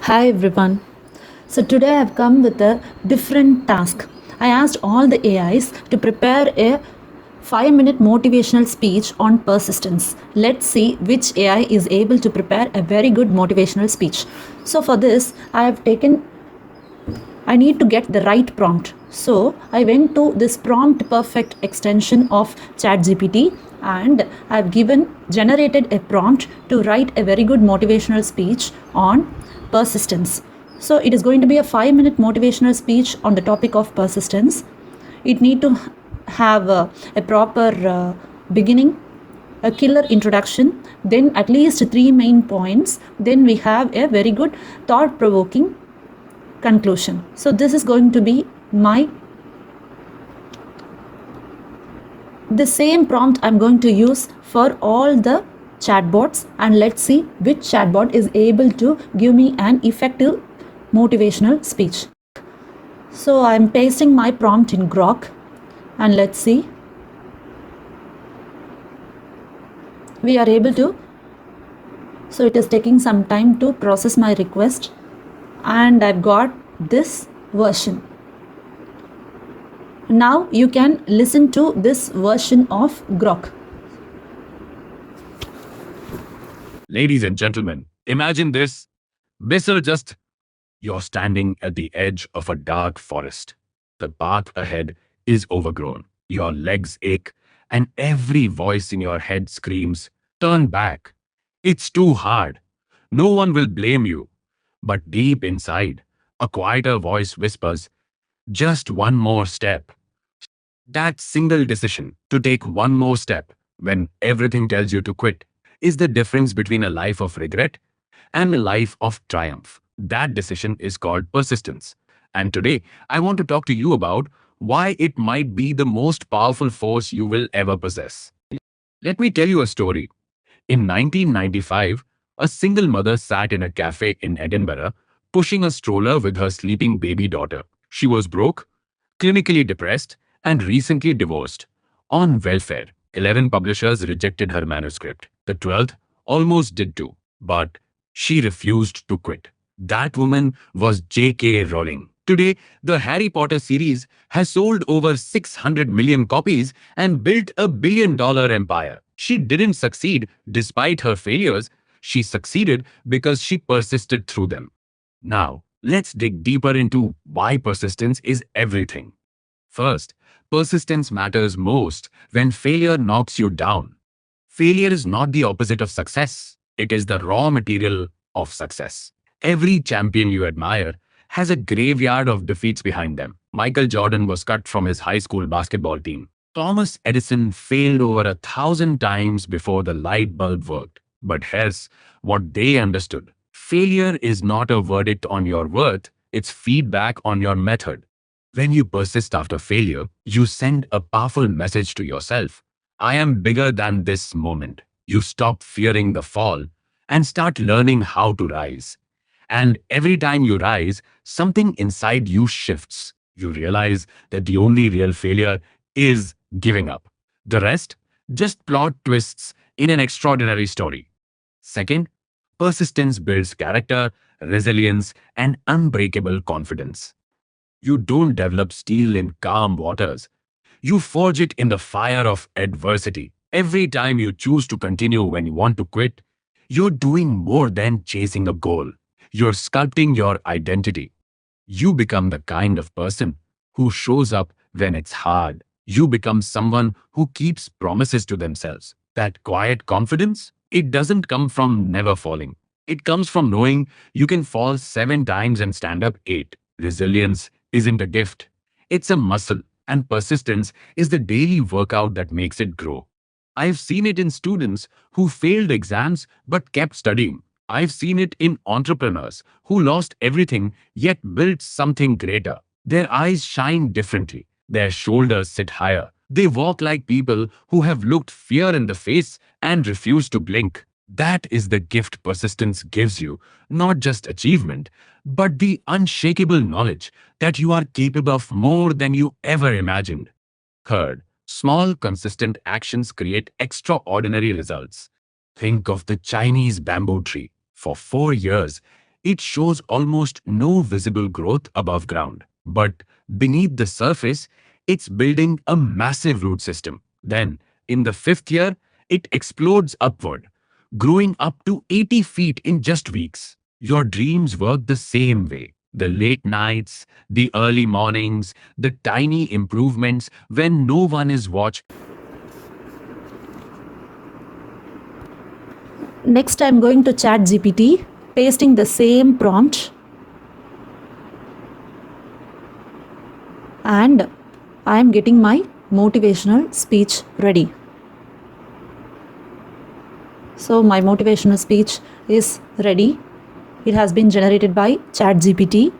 Hi everyone. So today I've come with a different task. I asked all the AIs to prepare a 5-minute motivational speech on persistence. Let's see which AI is able to prepare a very good motivational speech. So for this, I need to get the right prompt. So I went to this prompt perfect extension of ChatGPT and I've generated a prompt to write a very good motivational speech on persistence. So it is going to be a 5-minute motivational speech on the topic of persistence. It need to have a proper beginning, a killer introduction, then at least three main points, then we have a very good thought provoking conclusion. So this is going to be the same prompt I'm going to use for all the chatbots, and let's see which chatbot is able to give me an effective motivational speech. So I'm pasting my prompt in Grok and let's see. We are able to, so it is taking some time to process my request and I've got this version. Now you can listen to this version of Grok. Ladies and gentlemen, imagine this. Just you're standing at the edge of a dark forest. The path ahead is overgrown. Your legs ache, and every voice in your head screams, "Turn back. It's too hard." No one will blame you. But deep inside, a quieter voice whispers, "Just one more step." That single decision to take one more step when everything tells you to quit is the difference between a life of regret and a life of triumph. That decision is called persistence. And today, I want to talk to you about why it might be the most powerful force you will ever possess. Let me tell you a story. In 1995, a single mother sat in a cafe in Edinburgh, pushing a stroller with her sleeping baby daughter. She was broke, clinically depressed, and recently divorced. On welfare, 11 publishers rejected her manuscript. The 12th almost did too, but she refused to quit. That woman was J.K. Rowling. Today, the Harry Potter series has sold over 600 million copies and built a billion-dollar empire. She didn't succeed despite her failures. She succeeded because she persisted through them. Now, let's dig deeper into why persistence is everything. First, persistence matters most when failure knocks you down. Failure is not the opposite of success, it is the raw material of success. Every champion you admire has a graveyard of defeats behind them. Michael Jordan was cut from his high school basketball team. Thomas Edison failed over 1,000 times before the light bulb worked. But here's what they understood: failure is not a verdict on your worth, it's feedback on your method. When you persist after failure, you send a powerful message to yourself: I am bigger than this moment. You stop fearing the fall and start learning how to rise. And every time you rise, something inside you shifts. You realize that the only real failure is giving up. The rest, just plot twists in an extraordinary story. Second, persistence builds character, resilience, and unbreakable confidence. You don't develop steel in calm waters. You forge it in the fire of adversity. Every time you choose to continue when you want to quit, you're doing more than chasing a goal. You're sculpting your identity. You become the kind of person who shows up when it's hard. You become someone who keeps promises to themselves. That quiet confidence, it doesn't come from never falling. It comes from knowing you can fall 7 times and stand up 8. Resilience isn't a gift, it's a muscle, and persistence is the daily workout that makes it grow. I've seen it in students who failed exams but kept studying. I've seen it in entrepreneurs who lost everything yet built something greater. Their eyes shine differently. Their shoulders sit higher. They walk like people who have looked fear in the face and refuse to blink. That is the gift persistence gives you, not just achievement, but the unshakable knowledge that you are capable of more than you ever imagined. Third, small, consistent actions create extraordinary results. Think of the Chinese bamboo tree. For 4 years, It shows almost no visible growth above ground. But beneath the surface, it's building a massive root system. Then, in the fifth year, it explodes upward, growing up to 80 feet in just weeks. Your dreams work the same way. The late nights, the early mornings, the tiny improvements when no one is watching. Next, I'm going to ChatGPT, pasting the same prompt, and I'm getting my motivational speech ready. So my motivational speech is ready. It has been generated by ChatGPT.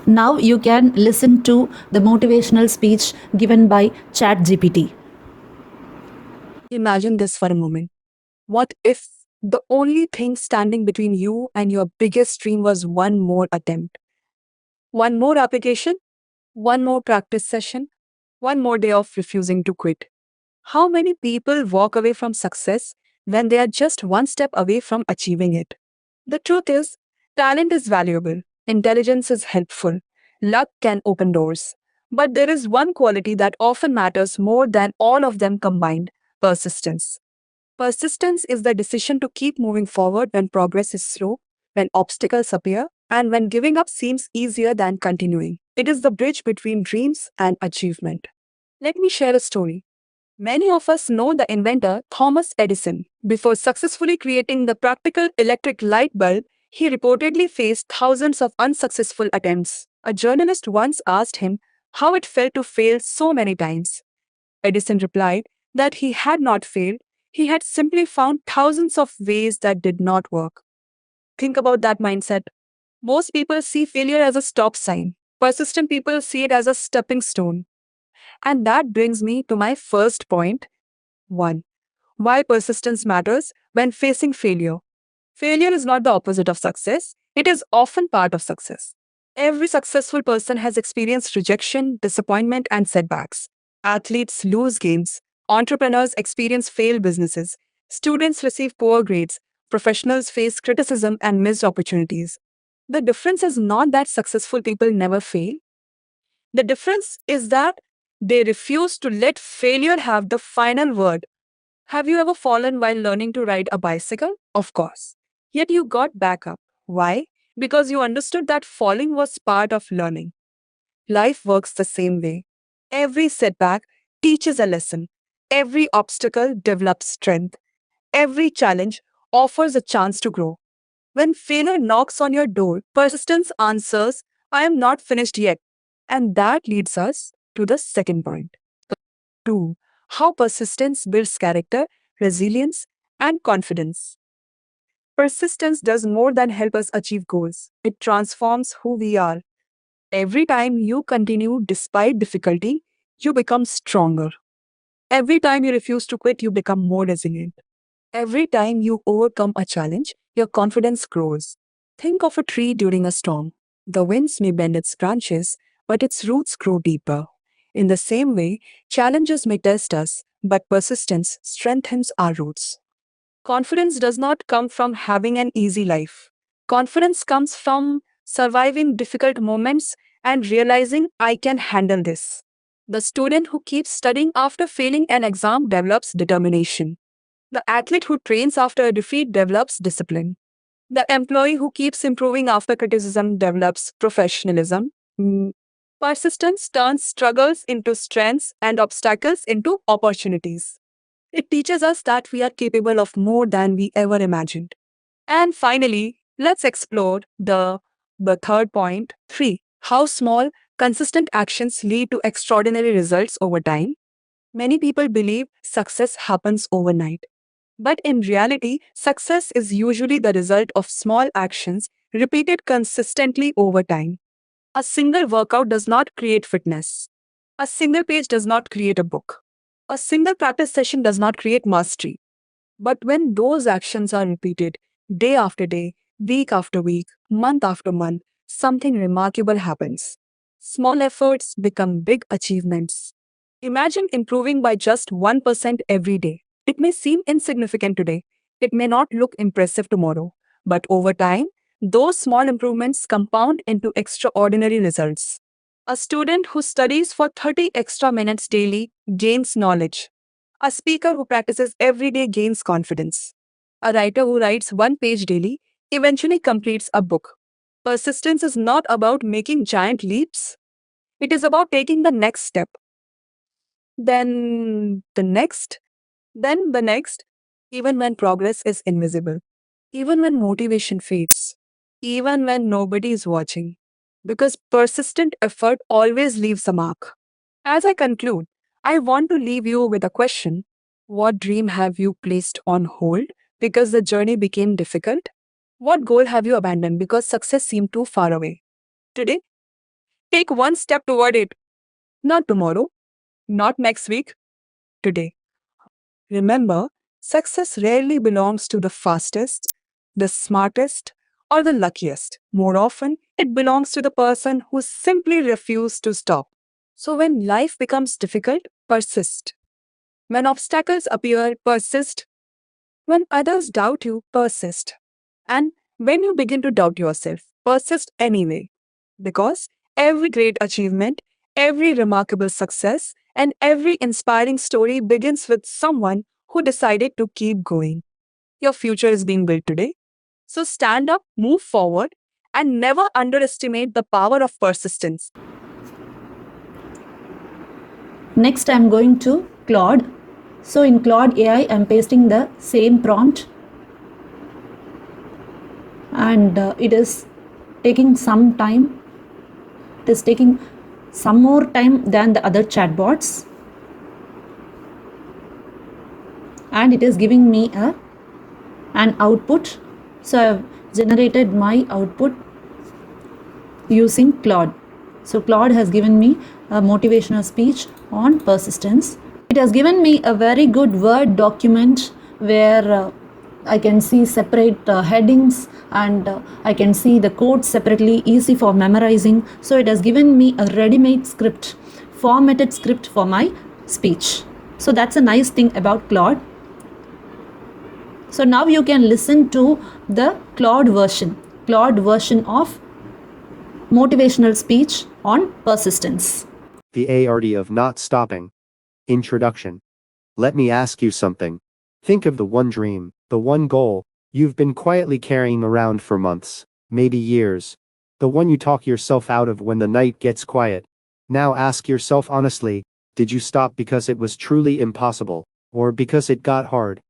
Now you can listen to the motivational speech given by ChatGPT. Imagine this for a moment. What if the only thing standing between you and your biggest dream was one more attempt? One more application? One more practice session? One more day of refusing to quit? How many people walk away from success when they are just one step away from achieving it? The truth is, talent is valuable, intelligence is helpful, luck can open doors. But there is one quality that often matters more than all of them combined: persistence. Persistence is the decision to keep moving forward when progress is slow, when obstacles appear, and when giving up seems easier than continuing. It is the bridge between dreams and achievement. Let me share a story. Many of us know the inventor Thomas Edison. Before successfully creating the practical electric light bulb, he reportedly faced thousands of unsuccessful attempts. A journalist once asked him how it felt to fail so many times. Edison replied that he had not failed, he had simply found thousands of ways that did not work. Think about that mindset. Most people see failure as a stop sign. Persistent people see it as a stepping stone. And that brings me to my first point. 1. Why persistence matters when facing failure. Failure is not the opposite of success, it is often part of success. Every successful person has experienced rejection, disappointment, and setbacks. Athletes lose games, entrepreneurs experience failed businesses, students receive poor grades, professionals face criticism and missed opportunities. The difference is not that successful people never fail, the difference is that they refuse to let failure have the final word. Have you ever fallen while learning to ride a bicycle? Of course. Yet you got back up. Why? Because you understood that falling was part of learning. Life works the same way. Every setback teaches a lesson. Every obstacle develops strength. Every challenge offers a chance to grow. When failure knocks on your door, persistence answers, I am not finished yet. And that leads us to the second point. 2. How persistence builds character, resilience, and confidence. Persistence does more than help us achieve goals. It transforms who we are. Every time you continue despite difficulty, you become stronger. Every time you refuse to quit, you become more resilient. Every time you overcome a challenge, your confidence grows. Think of a tree during a storm. The winds may bend its branches, but its roots grow deeper. In the same way, challenges may test us, but persistence strengthens our roots. Confidence does not come from having an easy life. Confidence comes from surviving difficult moments and realizing I can handle this. The student who keeps studying after failing an exam develops determination. The athlete who trains after a defeat develops discipline. The employee who keeps improving after criticism develops professionalism. Persistence turns struggles into strengths and obstacles into opportunities. It teaches us that we are capable of more than we ever imagined. And finally, let's explore the third point. 3. How small, consistent actions lead to extraordinary results over time. Many people believe success happens overnight. But in reality, success is usually the result of small actions repeated consistently over time. A single workout does not create fitness. A single page does not create a book. A single practice session does not create mastery. But when those actions are repeated day after day, week after week, month after month, something remarkable happens. Small efforts become big achievements. Imagine improving by just 1% every day. It may seem insignificant today. It may not look impressive tomorrow. But over time, those small improvements compound into extraordinary results. A student who studies for 30 extra minutes daily gains knowledge. A speaker who practices every day gains confidence. A writer who writes one page daily eventually completes a book. Persistence is not about making giant leaps. It is about taking the next step, then the next, then the next, even when progress is invisible, even when motivation fades, even when nobody is watching. Because persistent effort always leaves a mark. As I conclude, I want to leave you with a question. What dream have you placed on hold because the journey became difficult? What goal have you abandoned because success seemed too far away? Today, take one step toward it. Not tomorrow, not next week, today. Remember, success rarely belongs to the fastest, the smartest, or the luckiest. More often, it belongs to the person who simply refused to stop. So when life becomes difficult, persist. When obstacles appear, persist. When others doubt you, persist. And when you begin to doubt yourself, persist anyway. Because every great achievement, every remarkable success, and every inspiring story begins with someone who decided to keep going. Your future is being built today. So stand up, move forward, and never underestimate the power of persistence. Next, I'm going to Claude. So in Claude AI, I'm pasting the same prompt, and it is taking some time. It is taking some more time than the other chatbots, and it is giving me an output. So I've generated my output using Claude. So Claude has given me a motivational speech on persistence. It has given me a very good Word document where I can see separate headings, and I can see the code separately, easy for memorizing. So it has given me a ready-made script, formatted script for my speech. So that's a nice thing about Claude. So now you can listen to the Claude version of motivational speech on persistence. The art of not stopping. Introduction. Let me ask you something. Think of the one dream, the one goal, you've been quietly carrying around for months, maybe years. The one you talk yourself out of when the night gets quiet. Now ask yourself honestly, did you stop because it was truly impossible, or because it got hard?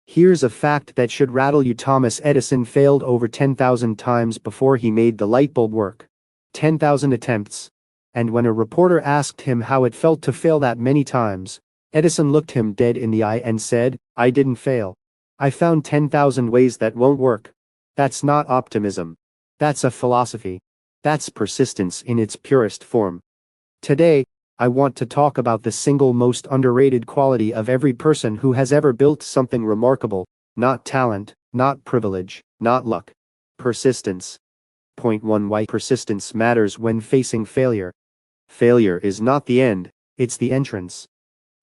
Here's a fact that should rattle you. Thomas Edison failed over 10,000 times before he made the light bulb work. 10,000 attempts. And when a reporter asked him how it felt to fail that many times, Edison looked him dead in the eye and said, "I didn't fail. I found 10,000 ways that won't work." That's not optimism. That's a philosophy. That's persistence in its purest form. Today, I want to talk about the single most underrated quality of every person who has ever built something remarkable, not talent, not privilege, not luck. Persistence. Point 1. Why persistence matters when facing failure. Failure is not the end, it's the entrance.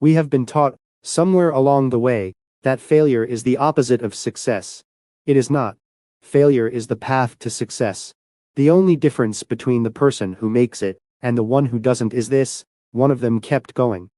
We have been taught, somewhere along the way, that failure is the opposite of success. It is not. Failure is the path to success. The only difference between the person who makes it and the one who doesn't is this: one of them kept going.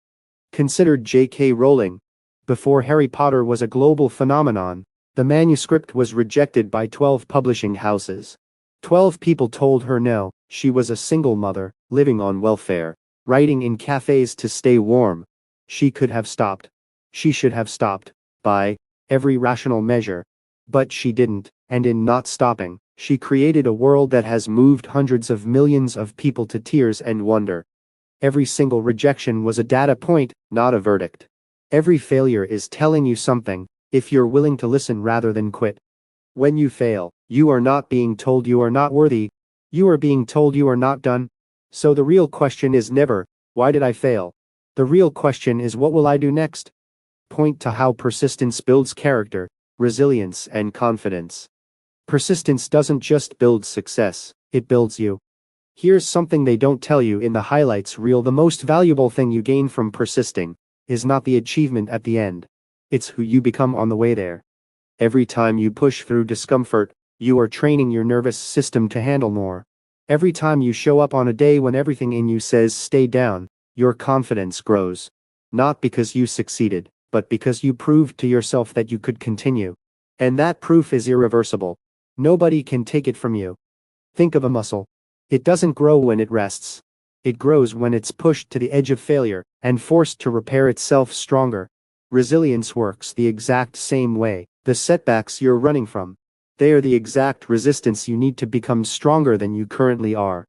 Consider J.K. Rowling. Before Harry Potter was a global phenomenon, the manuscript was rejected by 12 publishing houses. 12 people told her no. She was a single mother, living on welfare, writing in cafes to stay warm. She could have stopped. She should have stopped, by every rational measure. But she didn't, and in not stopping, she created a world that has moved hundreds of millions of people to tears and wonder. Every single rejection was a data point, not a verdict. Every failure is telling you something, if you're willing to listen rather than quit. When you fail, you are not being told you are not worthy, you are being told you are not done. So the real question is never, why did I fail? The real question is, what will I do next? Point to how persistence builds character, resilience, and confidence. Persistence doesn't just build success, it builds you. Here's something they don't tell you in the highlights reel: the most valuable thing you gain from persisting is not the achievement at the end. it's who you become on the way there. Every time you push through discomfort, you are training your nervous system to handle more. Every time you show up on a day when everything in you says stay down, your confidence grows. Not because you succeeded, but because you proved to yourself that you could continue. And that proof is irreversible. Nobody can take it from you. Think of a muscle. It doesn't grow when it rests. It grows when it's pushed to the edge of failure and forced to repair itself stronger. Resilience works the exact same way. The setbacks you're running from, they are the exact resistance you need to become stronger than you currently are.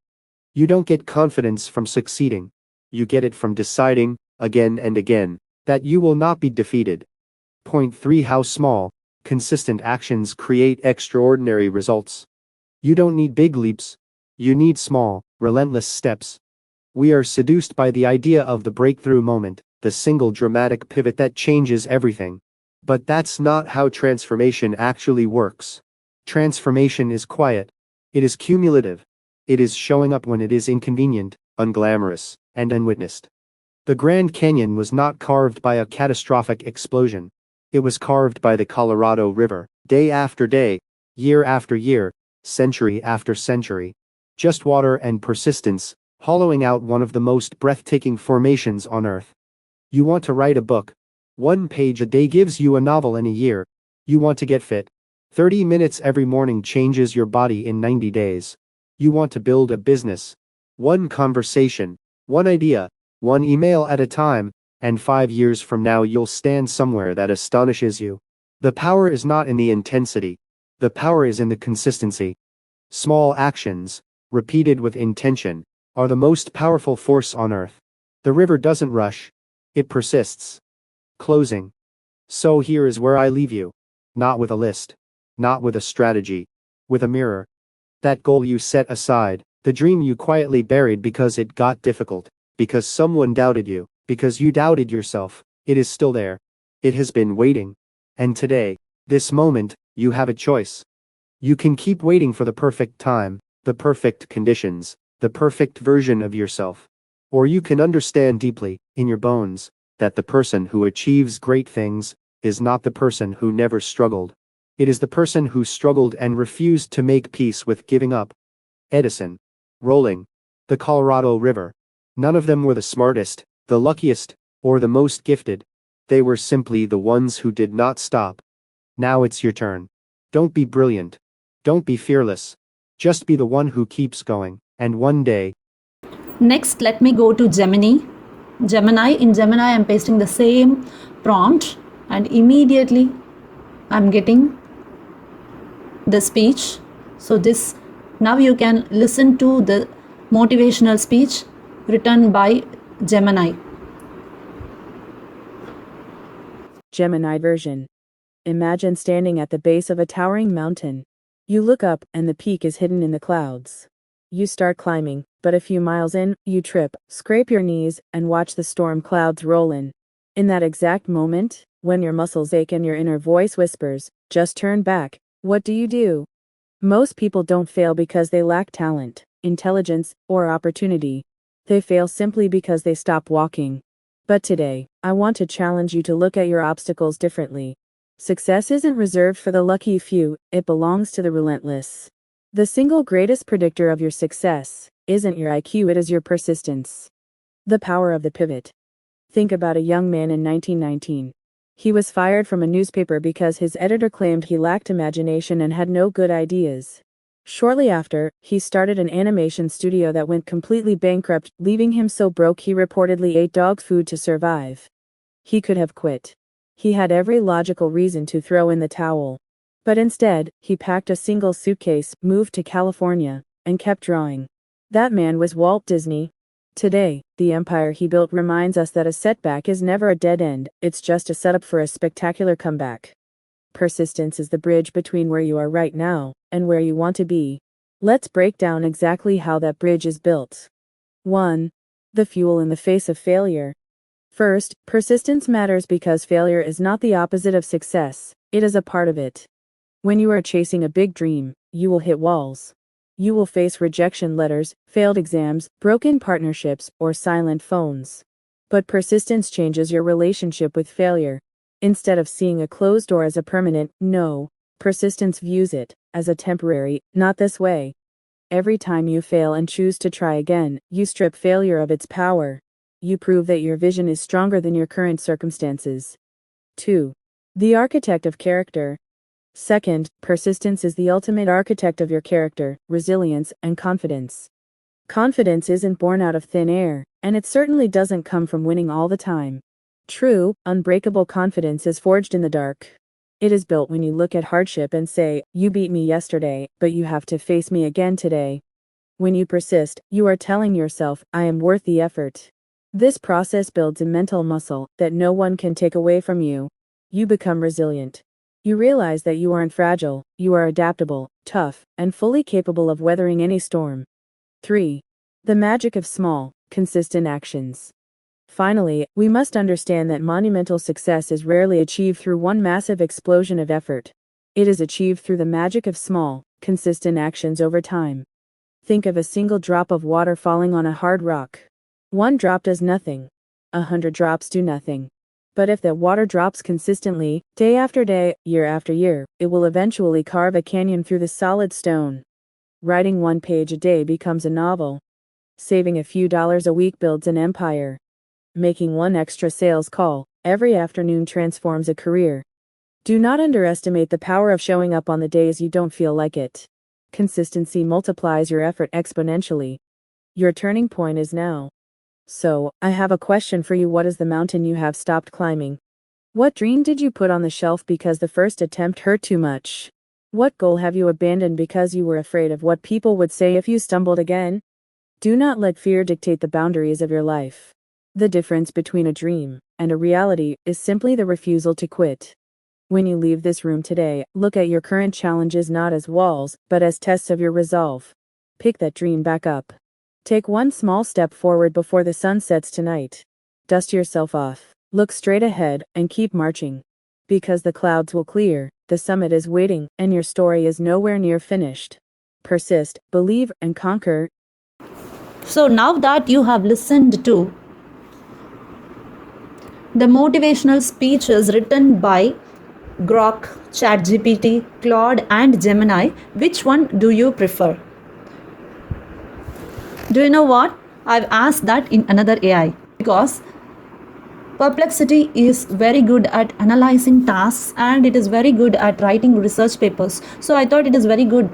You don't get confidence from succeeding. You get it from deciding, again and again, that you will not be defeated. Point 3. How small, consistent actions create extraordinary results. You don't need big leaps. You need small, relentless steps. We are seduced by the idea of the breakthrough moment, the single dramatic pivot that changes everything. But that's not how transformation actually works. Transformation is quiet. It is cumulative. It is showing up when it is inconvenient, unglamorous, and unwitnessed. The Grand Canyon was not carved by a catastrophic explosion. It was carved by the Colorado River, day after day, year after year, century after century. Just water and persistence, hollowing out one of the most breathtaking formations on Earth. You want to write a book. 1 page a day gives you a novel in a year. You want to get fit. 30 minutes every morning changes your body in 90 days. You want to build a business. 1 conversation, 1 idea, 1 email at a time, and 5 years from now you'll stand somewhere that astonishes you. The power is not in the intensity. The power is in the consistency. Small actions, repeated with intention, are the most powerful force on earth. The river doesn't rush. It persists. Closing. So here is where I leave you. Not with a list. Not with a strategy. With a mirror. That goal you set aside, the dream you quietly buried because it got difficult, because someone doubted you, because you doubted yourself, it is still there. It has been waiting. And today, this moment, you have a choice. You can keep waiting for the perfect time, the perfect conditions, the perfect version of yourself. Or you can understand deeply, in your bones, that the person who achieves great things is not the person who never struggled. It is the person who struggled and refused to make peace with giving up. Edison, Rowling, the Colorado River. None of them were the smartest, the luckiest, or the most gifted. They were simply the ones who did not stop. Now it's your turn. Don't be brilliant. Don't be fearless. Just be the one who keeps going, and one day. Next, let me go to Gemini. In Gemini, I'm pasting the same prompt and immediately I'm getting the speech. So now you can listen to the motivational speech written by Gemini. Gemini version. Imagine standing at the base of a towering mountain. You look up and the peak is hidden in the clouds. You start climbing, but a few miles in, you trip, scrape your knees, and watch the storm clouds roll in. In that exact moment, when your muscles ache and your inner voice whispers, just turn back, what do? Most people don't fail because they lack talent, intelligence, or opportunity. They fail simply because they stop walking. But today, I want to challenge you to look at your obstacles differently. Success isn't reserved for the lucky few, it belongs to the relentless. The single greatest predictor of your success isn't your IQ, it is your persistence. The power of the pivot. Think about a young man in 1919. He was fired from a newspaper because his editor claimed he lacked imagination and had no good ideas. Shortly after, he started an animation studio that went completely bankrupt, leaving him so broke he reportedly ate dog food to survive. He could have quit. He had every logical reason to throw in the towel. But instead, he packed a single suitcase, moved to California, and kept drawing. That man was Walt Disney. Today, the empire he built reminds us that a setback is never a dead end, it's just a setup for a spectacular comeback. Persistence is the bridge between where you are right now and where you want to be. Let's break down exactly how that bridge is built. 1. The fuel in the face of failure. First, persistence matters because failure is not the opposite of success, it is a part of it. When you are chasing a big dream, you will hit walls. You will face rejection letters, failed exams, broken partnerships, or silent phones. But persistence changes your relationship with failure. Instead of seeing a closed door as a permanent no, persistence views it as a temporary, not this way. Every time you fail and choose to try again, you strip failure of its power. You prove that your vision is stronger than your current circumstances. 2. The architect of character. Second, persistence is the ultimate architect of your character, resilience, and confidence. Confidence isn't born out of thin air, and it certainly doesn't come from winning all the time. True, unbreakable confidence is forged in the dark. It is built when you look at hardship and say, "You beat me yesterday, but you have to face me again today." When you persist, you are telling yourself, "I am worth the effort." This process builds a mental muscle that no one can take away from you. You become resilient. You realize that you aren't fragile, you are adaptable, tough, and fully capable of weathering any storm. 3. The magic of small, consistent actions. Finally, we must understand that monumental success is rarely achieved through one massive explosion of effort. It is achieved through the magic of small, consistent actions over time. Think of a single drop of water falling on a hard rock. One drop does nothing. 100 drops do nothing. But if that water drops consistently, day after day, year after year, it will eventually carve a canyon through the solid stone. Writing 1 page a day becomes a novel. Saving a few dollars a week builds an empire. Making one extra sales call every afternoon transforms a career. Do not underestimate the power of showing up on the days you don't feel like it. Consistency multiplies your effort exponentially. Your turning point is now. So, I have a question for you. What is the mountain you have stopped climbing? What dream did you put on the shelf because the first attempt hurt too much? What goal have you abandoned because you were afraid of what people would say if you stumbled again? Do not let fear dictate the boundaries of your life. The difference between a dream and a reality is simply the refusal to quit. When you leave this room today, look at your current challenges not as walls, but as tests of your resolve. Pick that dream back up. Take one small step forward before the sun sets tonight. Dust yourself off, look straight ahead, and keep marching. Because the clouds will clear, the summit is waiting, and your story is nowhere near finished. Persist, believe, and conquer. So now that you have listened to the motivational speeches written by Grok, ChatGPT, Claude, and Gemini, which one do you prefer? Do you know what? I've asked that in another AI because Perplexity is very good at analyzing tasks and it is very good at writing research papers. So I thought it is very good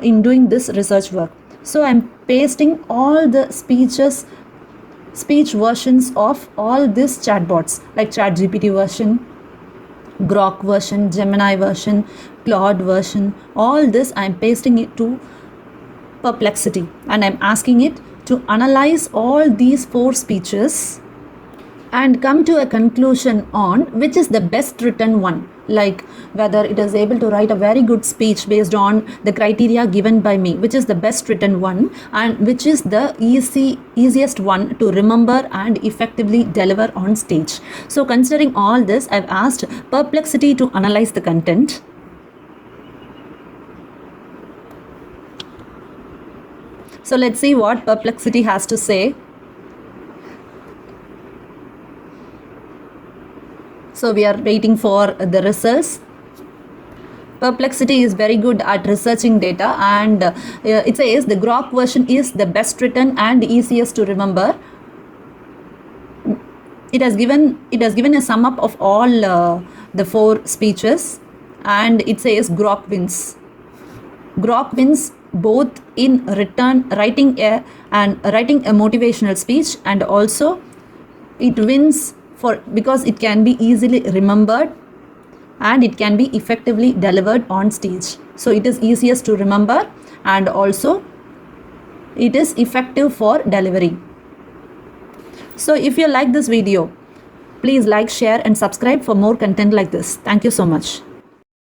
in doing this research work. So I'm pasting all the speech versions of all these chatbots like ChatGPT version, Grok version, Gemini version, Claude version. All this I'm pasting it to Perplexity and I'm asking it to analyze all these 4 speeches and come to a conclusion on which is the best written one, like whether it is able to write a very good speech based on the criteria given by me, which is the best written one and which is the easiest one to remember and effectively deliver on stage. So considering all this, I've asked Perplexity to analyze the content. So let's see what Perplexity has to say. So we are waiting for the results. Perplexity is very good at researching data and it says the Grok version is the best written and easiest to remember. It has given a sum up of all the 4 speeches and it says Grok wins. Grok wins both in writing a motivational speech and also it wins because it can be easily remembered and it can be effectively delivered on stage. So it is easiest to remember and also it is effective for delivery. So if you like this video, please like, share and subscribe for more content like this. Thank you so much.